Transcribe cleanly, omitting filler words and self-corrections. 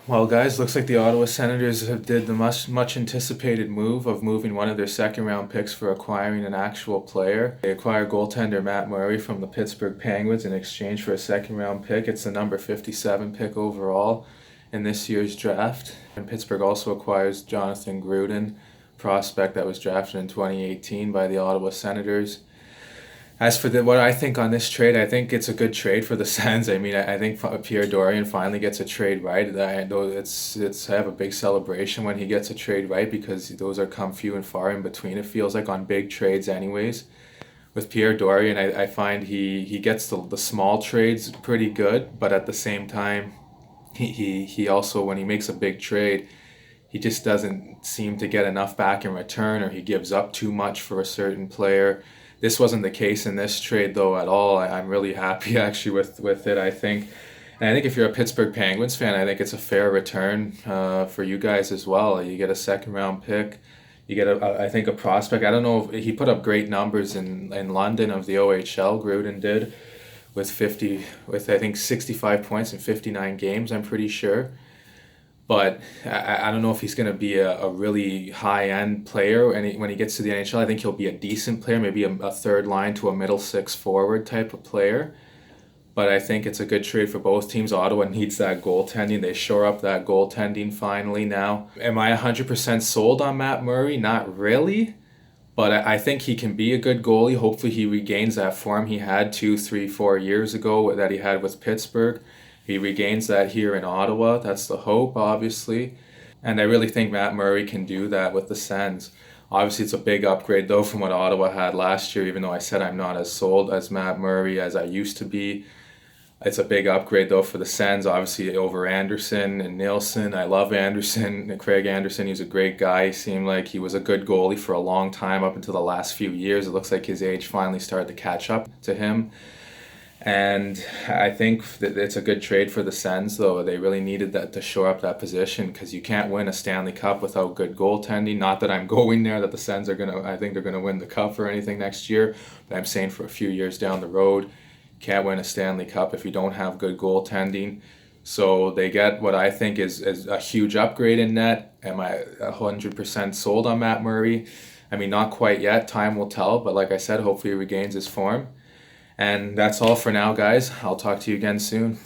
Well, guys, looks like the Ottawa Senators have did the much anticipated move of moving one of their second round picks for acquiring an actual player. They acquire goaltender Matt Murray from the Pittsburgh Penguins in exchange for a second round pick. It's the number 57 pick overall in this year's draft. And Pittsburgh also acquires Jonathan Gruden, prospect that was drafted in 2018 by the Ottawa Senators. As for what I think on this trade, I think it's a good trade for the Sens. I mean, I think Pierre Dorian finally gets a trade right. I know I have a big celebration when he gets a trade right because those are come few and far in between. It feels like on big trades, anyways. With Pierre Dorian, I find he gets the small trades pretty good, but at the same time, he also, when he makes a big trade, he just doesn't seem to get enough back in return, or he gives up too much for a certain player. This wasn't the case in this trade, though, at all. I'm really happy, actually, with it, I think. And I think if you're a Pittsburgh Penguins fan, I think it's a fair return for you guys as well. You get a second-round pick. You get, I think, a prospect. I don't know if he put up great numbers in London of the OHL, Gruden did, with I think 65 points in 59 games, I'm pretty sure. But I don't know if he's going to be a really high-end player. And when he gets to the NHL, I think he'll be a decent player, maybe a third line to a middle six forward type of player. But I think it's a good trade for both teams. Ottawa needs that goaltending. They shore up that goaltending finally now. Am I 100% sold on Matt Murray? Not really. But I think he can be a good goalie. Hopefully he regains that form he had 2, 3, 4 years ago that he had with Pittsburgh. He regains that here in Ottawa. That's the hope, obviously. And I really think Matt Murray can do that with the Sens. Obviously, it's a big upgrade, though, from what Ottawa had last year, even though I said I'm not as sold as Matt Murray as I used to be. It's a big upgrade, though, for the Sens, obviously, over Anderson and Nielsen. I love Anderson. Craig Anderson, he's a great guy. He seemed like he was a good goalie for a long time, up until the last few years. It looks like his age finally started to catch up to him. And I think that it's a good trade for the Sens, though. They really needed that to shore up that position, because you can't win a Stanley Cup without good goaltending. Not that I'm going there, that the Sens I think they're gonna win the Cup or anything next year, but I'm saying for a few years down the road, you can't win a Stanley Cup if you don't have good goaltending. So they get what I think is a huge upgrade in net. Am I 100% sold on Matt Murray? I mean, not quite yet. Time will tell, but like I said, hopefully he regains his form. And that's all for now, guys. I'll talk to you again soon.